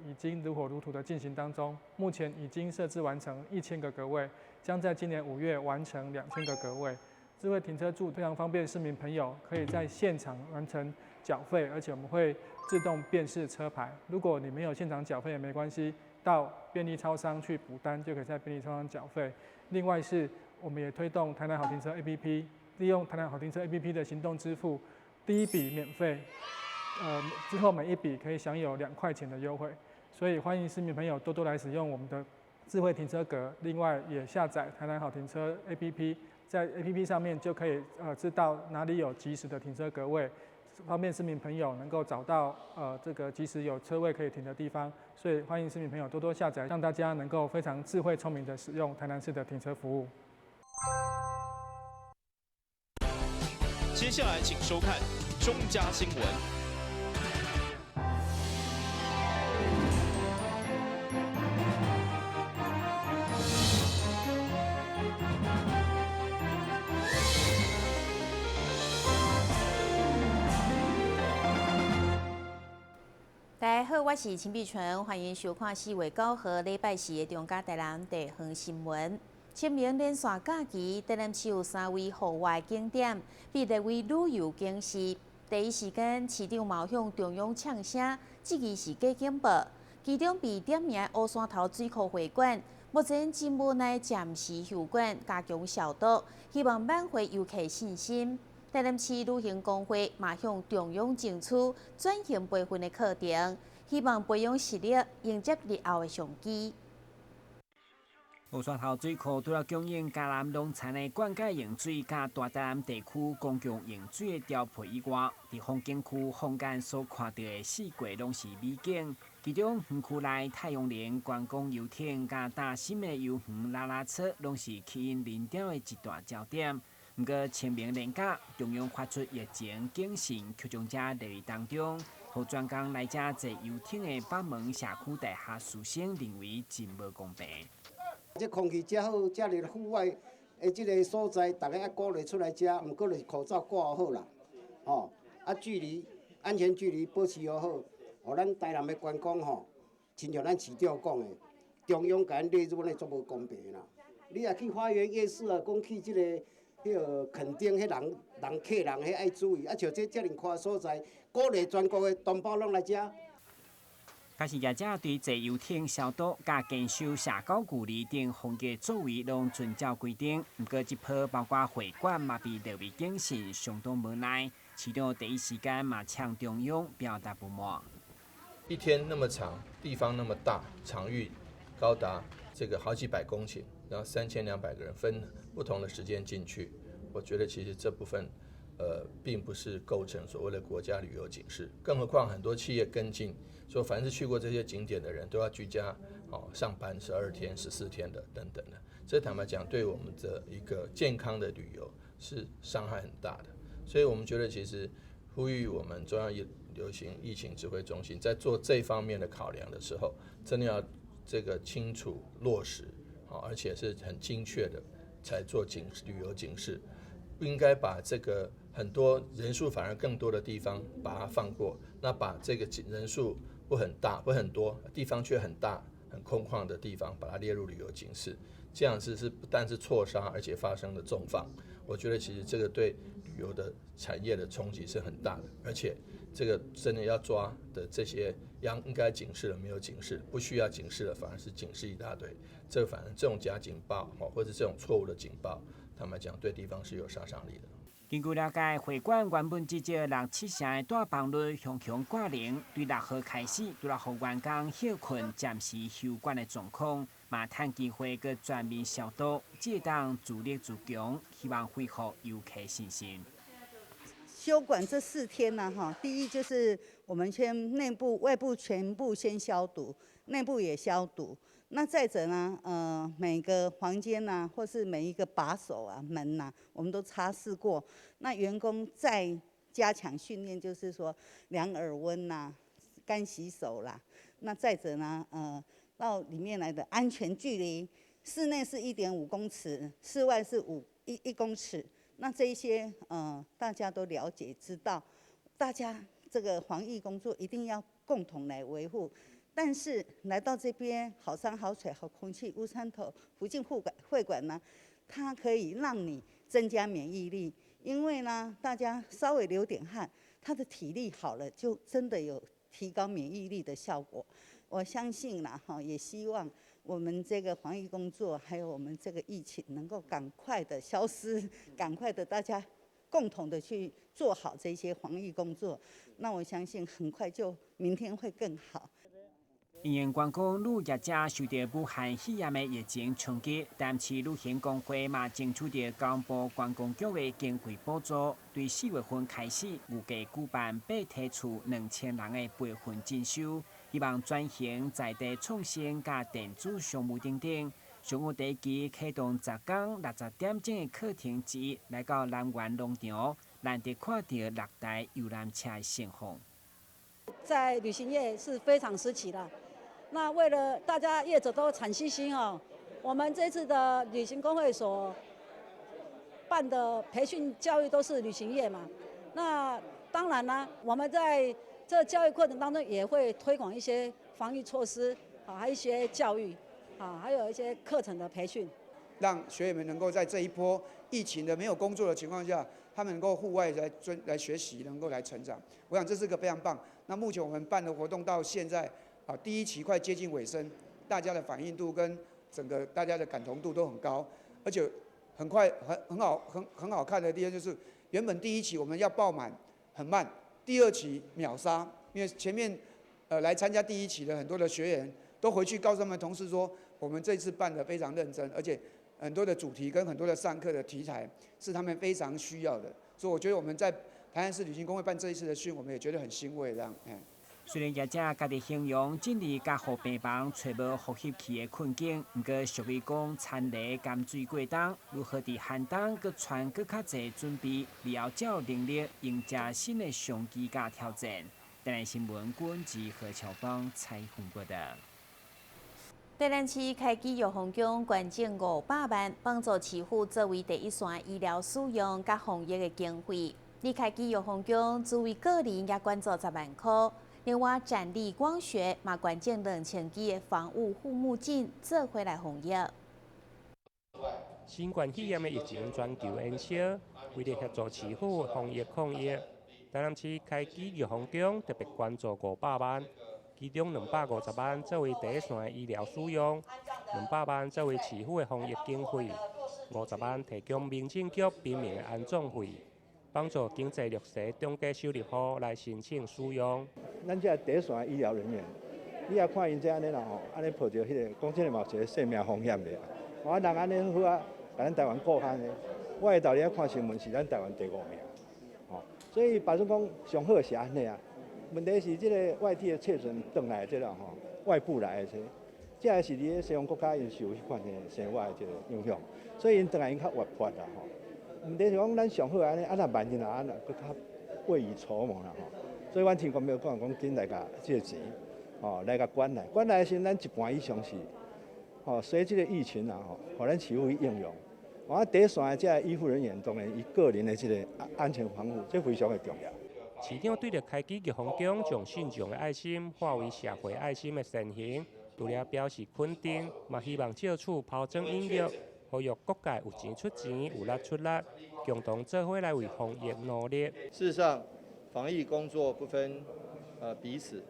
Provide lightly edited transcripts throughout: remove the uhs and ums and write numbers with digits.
已经如火如荼的进行当中，目前已经设置完成1000个格位，将在今年5月完成2000个格位。智慧停车柱非常方便市民朋友可以在现场完成缴费，而且我们会自动辨识车牌。如果你没有现场缴费也没关系，到便利超商去补单就可以在便利超商缴费。另外是我们也推动台南好停车 APP， 利用台南好停车 APP 的行动支付，第一笔免费。之后每一笔可以享有2块钱的优惠，所以欢迎市民朋友多多来使用我们的智慧停车格。另外也下载台南好停车 APP， 在 APP 上面就可以知道哪里有及时的停车格位，方便市民朋友能够找到这个及时有车位可以停的地方。所以欢迎市民朋友多多下载，让大家能够非常智慧聪明的使用台南市的停车服务。接下来请收看中嘉新闻。大家好，我是陈碧纯，欢迎收看4月9号礼拜4的中嘉台南地方新闻。清明连续假期，台南市有3位户外景点被列为旅游警示。第一时间，市长毛向中央呛声，这个是假警报。其中被点名的乌山头水库会馆，目前正无奈暂时休馆，加强消毒，希望挽回游客信心。台南市旅行工会嘛向中央争取转型培训的课程，希望培养实力迎接日后的商机。乌山头水库除了供应嘉南农产的灌溉用水，甲大台南地区公共用水的调配以外，伫风景区坊间所看到的四季拢是美景。其中园区内太阳能观光游艇、甲大新的游园拉拉车，拢是吸引人潮的一大焦点。不过清明连假，中央发出疫情警讯，却将这列入当中，互专工来遮坐游艇的北门社区大厦师生认为真无公平。这空气遮好，遮入户外的这个所在，大家要鼓励出来食，毋过就是口罩挂好啦，吼，距离安全距离保持好，互咱台南的观光吼，亲像咱市长讲的，中央甲咱列入咧足无公平啦。你若去花园夜市啊，讲去这个。迄个垦丁，迄人客人迄爱注意，像这尔宽所在，鼓励全国的同胞拢来遮。假是业者对坐游艇消毒、甲坚守社交距离等防疫作为拢遵照规定，不过这波包括会馆嘛被列为警示，相当无奈。市长第一时间嘛向中央表达不满。一天那么长，地方那么大，场域高达这个好几百公顷，然后3200个人分不同的时间进去，我觉得其实这部分并不是构成所谓的国家旅游警示，更何况很多企业跟进说，凡是去过这些景点的人都要居家上班12天、14天的等等的，这坦白讲对我们的一个健康的旅游是伤害很大的，所以我们觉得其实呼吁我们中央流行疫情指挥中心在做这方面的考量的时候，真的要这个清楚落实，而且是很精确的才做旅游警示，不应该把这个很多人数反而更多的地方把它放过，那把这个人数不很大不很多地方却很大很空旷的地方把它列入旅游警示，这样子是不但是错杀，而且发生了重放。我觉得其实这个对旅游的产业的冲击是很大的，而且这个真的要抓的这些应该警示了没有警示，不需要警示了反而是警示一大堆，这反正这种假警报或者这种错误的警报，坦白讲对地方是有杀伤力的。根据了解，会馆原本只招6-7成的大房率向强挂零，对6号开始，除了互员工休困、暂时休馆的状况，嘛趁机会佮全面消毒，借当自力自强，希望恢复游客信心。休馆这4天呢，第一就是我们先内部、外部全部先消毒，内部也消毒。那再者呢，每个房间呐，或是每一个把手啊、门呐，我们都擦拭过。那员工再加强训练，就是说量耳温呐、干洗手啦。那再者呢，到里面来的安全距离，室内是1.5公尺，室外是1公尺。那这一些大家都了解知道，大家这个防疫工作一定要共同来维护。但是来到这边，好山好水好空气，乌山头福进会馆呢，它可以让你增加免疫力，因为呢，大家稍微流点汗，他的体力好了，就真的有提高免疫力的效果。我相信啦，也希望我们这个防疫工作，还有我们这个疫情，能够赶快的消失，赶快的大家共同的去做好这些防疫工作。那我相信很快就明天会更好。因为员工旅业者受到武汉肺炎的疫情冲击，但市旅行工会嘛争取到交通部观光局的经费补助，对4月份开始预计举办8梯厝2000人的培训进修，希望转型在地创新甲电子项目等等。上午第一期启动10天60点钟的课程之一，来到南园农场，难得看到6台游览车的盛况。在旅行业是非常时期了。那为了大家业者都产细心哦，我们这次的旅行工会所办的培训教育都是旅行业嘛。那当然啦，我们在这教育过程当中也会推广一些防疫措施啊，还有一些教育啊，还有一些课程的培训，让学员们能够在这一波疫情的没有工作的情况下，他们能够户外来学习，能够来成长。我想这是个非常棒。那目前我们办的活动到现在。第一期快接近尾声，大家的反应度跟整个大家的感同度都很高，而且很快很好看的地方就是，原本第一期我们要爆满很慢，第2期秒杀，因为前面来参加第1期的很多的学员都回去告诉他们同事说，我们这次办得非常认真，而且很多的主题跟很多的上课的题材是他们非常需要的，所以我觉得我们在台南市旅行工会办这一次的训，我们也觉得很欣慰这样。虽然业者家己形容尽力甲护病房找无呼吸器的困境，不过属于讲田泥甘水过冬，如何伫寒冬佮传佮较侪准备，了才有能力迎接新的商机甲挑战。台南新闻管及何乔邦采访报道。台南市开基药防宫捐赠500万，帮助市府作为第一线医疗使用甲防疫的经费。离开基药防宫，作为个人也捐助10万块。另外，展立光学嘛捐赠2000支的防雾护目镜，做回来防疫。新冠肺炎的疫情全球延烧，为了协助市府防疫抗疫，台南市开基药防宫特别捐助500万，其中250万作为第一线的医疗使用，200万作为市府的防疫经费，50万提供民政局平民的安葬费。帮助经济弱势中低收入户来申请使用。咱这第一线医疗人员，你也看因这安尼啦吼，安尼抱着迄个，讲真诶嘛，有一个性命风险的。人安尼好啊，把咱台湾顾安尼。我的道理看新闻是咱台湾第5名，所以把说讲上好是安尼啊。问题是这个外地的确诊转来这个外部来的这个是伫咧西方国家因受迄款的生活的这个影响，所以因转来因较活泼啦毋得是讲咱上好安尼，若万一若搁较未雨绸缪啦所以阮天公庙讲紧来甲即个钱，来甲捐来，捐来的时阵咱一半以上是，随即个疫情互咱市府去应用。第一线的这医护人员当然伊个人的即个安全防护，这非常的重要。市长对着开基药防宫将信众的爱心化为社会爱心的善行，除了表示肯定，嘛希望借此抛砖引玉。呼吁各界有钱出钱，有力出力，共同做伙来为防疫努力。事实上，防疫工作不分彼此。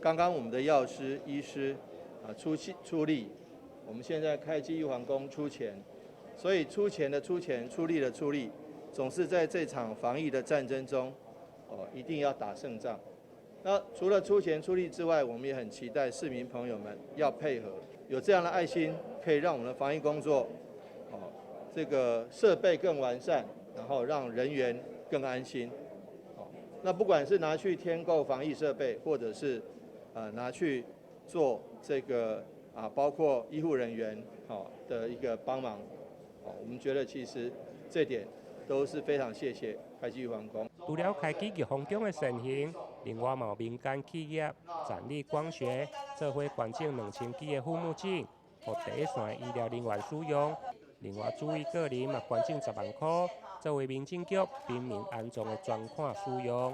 刚刚我们的药师、医师出力，我们现在开基医防宫出钱，所以出钱的出钱，出力的出力，总是在这场防疫的战争中，一定要打胜仗。那除了出钱出力之外，我们也很期待市民朋友们要配合，有这样的爱心，可以让我们的防疫工作。这个设备更完善，然后让人员更安心。那不管是拿去添购防疫设备，或者是拿去做这个包括医护人员的一个帮忙，我们觉得其实这点都是非常谢谢开基医防宫。除了开基医防宫的善行，另外嘛有民间企业展立光学，做伙捐赠2000支的护目镜，予第一线医疗人员使用。另外，注意个人嘛捐赠10万块，作为民政局平民安葬的专款使用。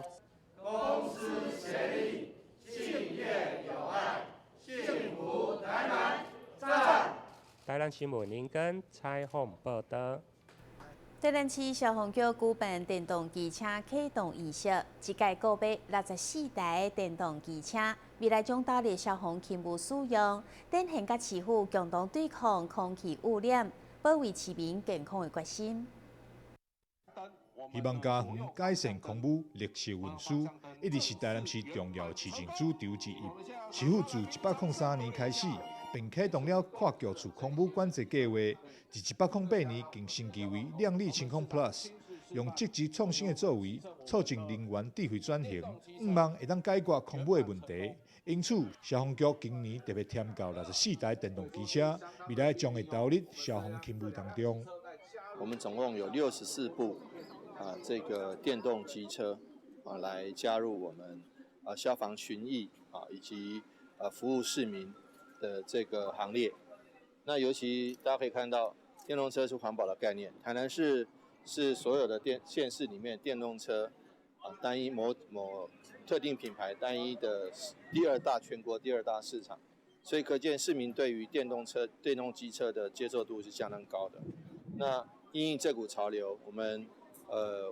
公私协力，敬业有爱，咱新闻林根采访报道。台南市消防局举办电动机车启动仪式，一届购买64台电动机车，未来将导入消防勤务使用，展现甲市府共同对抗空气污染、保卫市民健康的决心。希望加强改善空污绿色运输，一直是台南市重要市政主轴之一。市府自103年开始，并启动了跨局处空污管制计划，自108年更升级为亮丽清空 Plus， 用积极创新的作为，促进能源智慧转型，望会当解决空污的问题。因此，消防局今年特别添购64台电动机车，未来将会投入消防勤务当中。我们总共有64部这个电动机车来加入我们消防巡弋以及服务市民的这个行列。那尤其大家可以看到，电动车是环保的概念。台南市是所有的县市里面电动车单一某特定品牌单一的全国第二大市场，所以可见市民对于电动机车的接受度是相当高的。那因应这股潮流，我们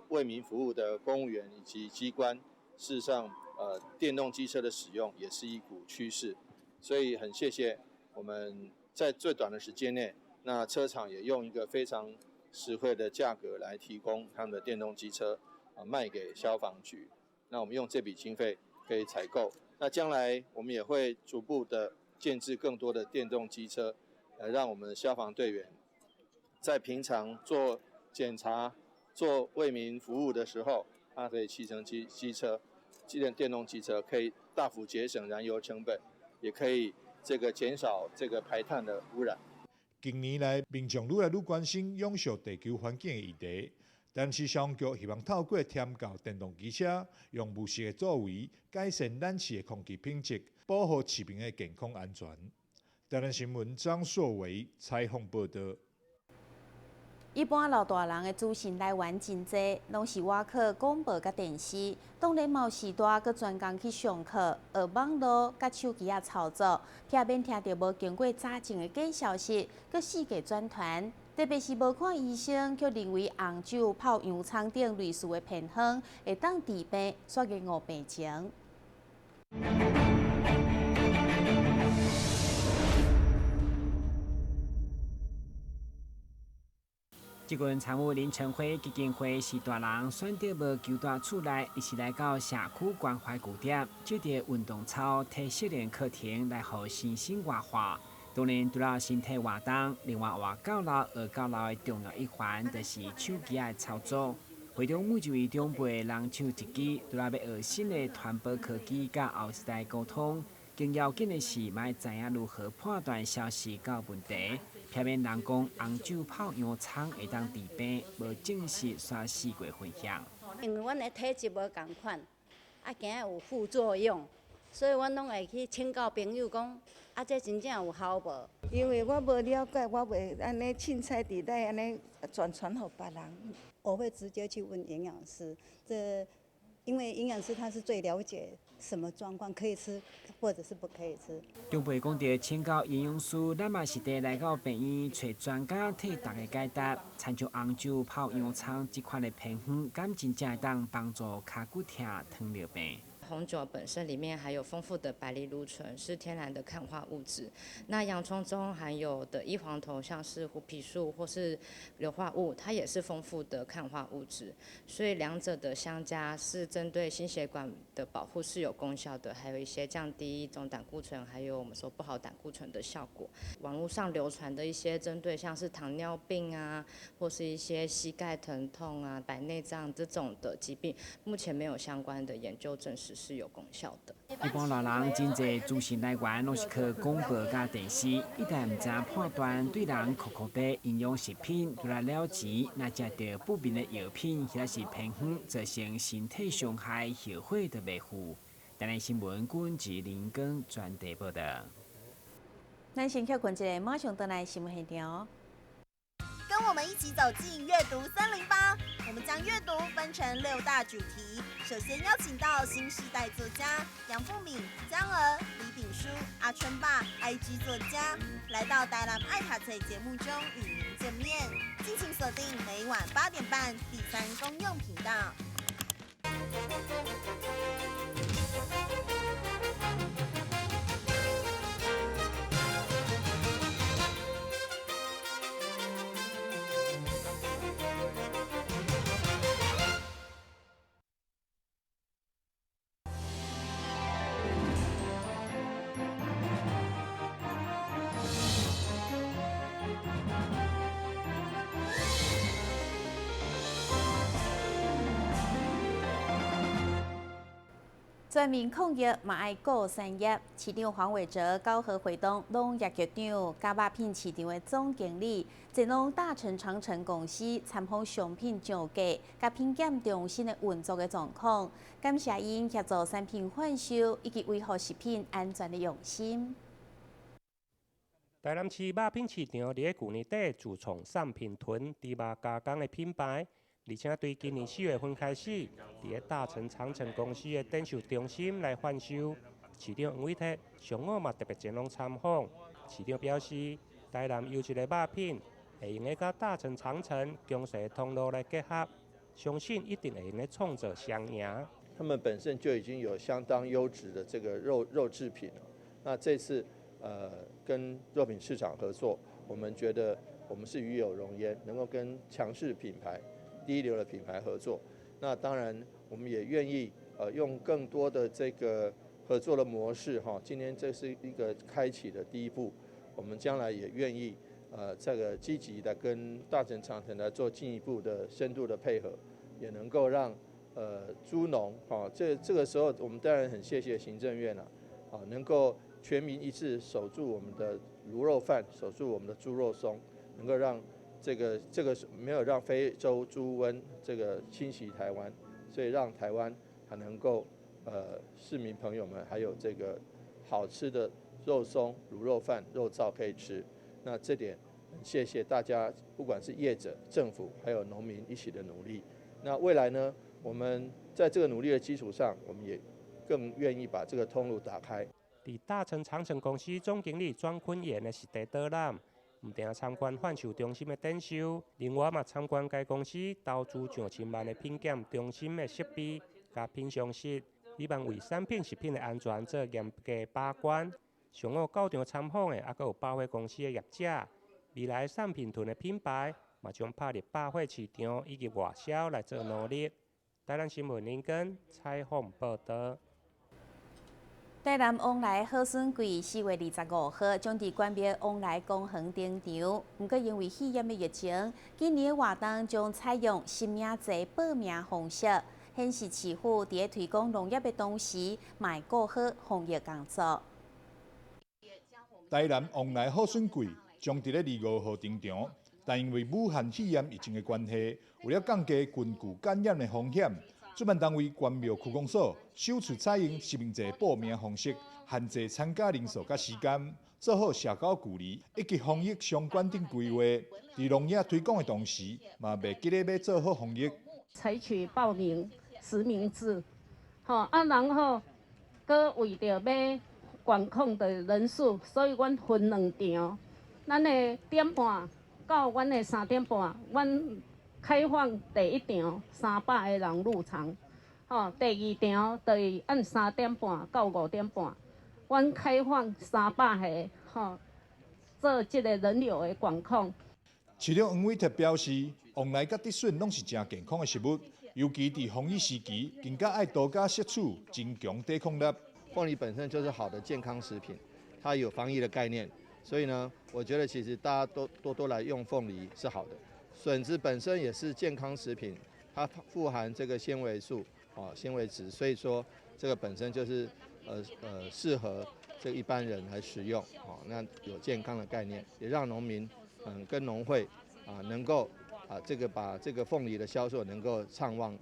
为民服务的公务员以及机关，事实上电动机车的使用也是一股趋势，所以很谢谢我们在最短的时间内，那车厂也用一个非常实惠的价格来提供他们的电动机车卖给消防局。那我们用这笔经费可以采购，那将来我们也会逐步的建置更多的电动机车，让我们的消防队员在平常做检查、做为民服务的时候，他可以骑乘机车，电动机车可以大幅节省燃油成本，也可以减少排碳的污染。近年来，民众愈来愈关心永续地球环境的议题。台南市消防局希望透过添购电动机车，用务实的作为，改善咱市的空气品质，保护市民的健康安全。台南新闻张硕维采访报道。一般老大人的资讯来源真济，拢是外靠广播甲电视，当然嘛有时大佮专工去上课，学网络甲手机啊操作，避免听到无经过查证的假消息，佮四界转传。特别是无看医生，却认为红酒、泡洋葱等类似的偏方会当治病，却延误病情。这群参与林晨辉基金会是大人选择无求大厝内，一起来到社区关怀据点，接着运动操、体适能课程来互身心活化。当然，除了身体活动，另外活到老、学到老的重要一环，就是手机的操作。会中每一位长辈人手一机，除了要学新的传播科技甲后时代沟通，更要紧的是，要知影如何判断消息到问题。避免人讲红酒泡洋葱会当治病，无证实煞四过分享。因为阮的体质无共款，惊有副作用，所以阮拢会去请教朋友讲，这真正有效无？因为我无了解，我袂安尼凊彩地带安尼传互别人。我会直接去问营养师，因为营养师他是最了解什么状况可以吃，或者是不可以吃。长辈讲到请教营养师，咱嘛是得来到病院找专家替大家解答。参照红酒泡洋葱这款的偏方，敢真正会当帮助脚骨痛、糖尿病。红酒本身里面含有丰富的白藜芦醇，是天然的抗化物质。那洋葱中含有的异黄酮，像是胡皮素或是硫化物，它也是丰富的抗化物质。所以两者的相加是针对心血管的保护是有功效的，还有一些降低总胆固醇，还有我们说不好胆固醇的效果。网络上流传的一些针对像是糖尿病啊，或是一些膝盖疼痛啊、白内障这种的疾病，目前没有相关的研究证实是有功效的。一般老人真侪资讯来源拢是靠广播甲电视，一旦唔知判断对人口口的营养食品，除了了钱，那食到不明的药品或是偏方，造成身体伤害，后悔就袂负。台南新闻军志林根专题报道。咱先休困一下，马上回来新闻现场。高跟我们一起走进阅读森林吧！我们将阅读分成6大主题。首先邀请到新时代作家杨富敏、江儿、李炳书、阿春爸、IG 作家，来到台南爱读册节目中与您见面。敬请锁定每晚8点半第3公用频道。全面抗疫嘛爱顾产业，市长黄伟哲、高和会东农业局长、加肉品市场的总经理，前往大成长城公司参访商品上架、甲品检中心的运作的状况，感谢因协助产品贩售以及维护食品安全的用心。台南市肉品市场伫去年底自创产品屯猪肉加工的品牌。而且对今年4月份开始，伫个大成长城公司的展售中心来贩售。市长黄伟哲上午嘛特别前往参访。市长表示，台南优质的肉品会用个甲大成长城强势通路来结合，相信一定会用个创造双赢。他们本身就已经有相当优质的这个肉制品了。那这次跟肉品市场合作，我们觉得我们是与有荣焉，能够跟强势品牌。第一流的品牌合作，那当然我们也愿意用更多的这个合作的模式哈。今天这是一个开启的第一步，我们将来也愿意这个积极的跟大成长城来做进一步的深度的配合，也能够让猪农这个时候我们当然很谢谢行政院能够全民一致守住我们的卤肉饭，守住我们的猪肉松，能够让。这个没有让非洲猪瘟这个侵袭台湾，所以让台湾还能够市民朋友们还有这个好吃的肉松、卤肉饭、肉燥可以吃。那这点很谢谢大家，不管是业者、政府还有农民一起的努力。那未来呢，我们在这个努力的基础上，我们也更愿意把这个通路打开。伫大成长城公司总经理庄坤彦的实地导览。唔定参观贩售中心的展售，另外嘛参观该公司投资上千万的品检中心的设备甲品尝室，希望为产品食品的安全做严格把关。上午到场参访的，还佫有百货公司的业者，未来产品屯的品牌嘛将拍入百货市场以及外销来做努力。台南新闻林根采访报道。台南往来好笋季4月25号将伫关闭往来公园登场，不过因为肺炎的疫情，今年的活动将采用实名制报名方式，显示市府伫咧推广农业的同时，卖顾好防疫工作。台南往来好笋季将伫咧25号登场，但因为武汉肺炎疫情的关系，为了降低群聚感染的风险。主办单位关庙区公所首次采用实名制报名方式，限制参加人数甲时间，做好社交距离以及防疫相关等规划。伫农业推广的同时，嘛袂记咧要做好防疫。采取报名实名制，然后搁为着要管控的人数，所以阮分2场。咱的点半到阮的3点半，阮。开放第1场300个人入场，第2场就是按3点半到5点半，阮开放300个，做这个人流的管控。市长黄伟哲表示，往来甲竹笋拢是真健康的食物，尤其伫防疫时期，更加爱多加摄取，增强抵抗力。凤梨本身就是好的健康食品，它有防疫的概念，所以呢，我觉得其实大家都多来用凤梨是好的。笋子本身也是健康食品，它富含这个纤维素纤维质，所以说这个本身就是适合这个一般人来食用那有健康的概念，也让农民跟农会能够这个把这个凤梨的销售能够畅旺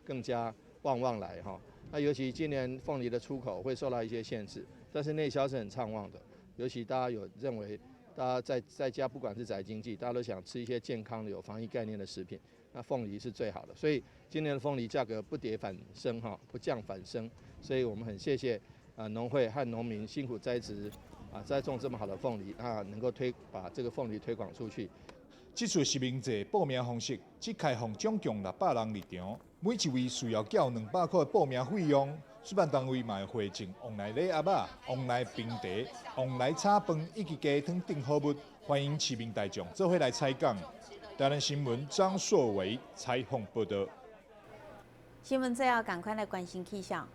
更加旺来那尤其今年凤梨的出口会受到一些限制，但是内销是很畅旺的，尤其大家有认为大家在家不管是宅经济，大家都想吃一些健康的、有防疫概念的食品，那凤梨是最好的。所以今年的凤梨价格不跌反升哈，不降反升。所以我们很谢谢农会和农民辛苦栽植栽种这么好的凤梨能够把这个凤梨推广出去。这次实名制报名方式，只开放总共600人入场，每一位需要缴200块的报名费用。主办单位嘛会赠旺来礼盒仔、旺来冰茶、旺来炒饭以及鸡汤等好物，欢迎市民大众做伙来采购。台南新闻张硕维采访报道。新闻最后赶快来关心气象。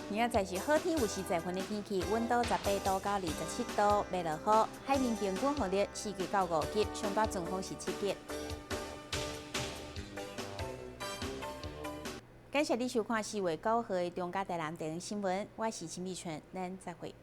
明仔载是好天，有时在云的天气，温度18度到27度，袂落雨。海面平均风力4级到5级，上大阵风是7级。感谢你收看4月9号的中嘉台南电视新闻，我是陈美纯，咱再会。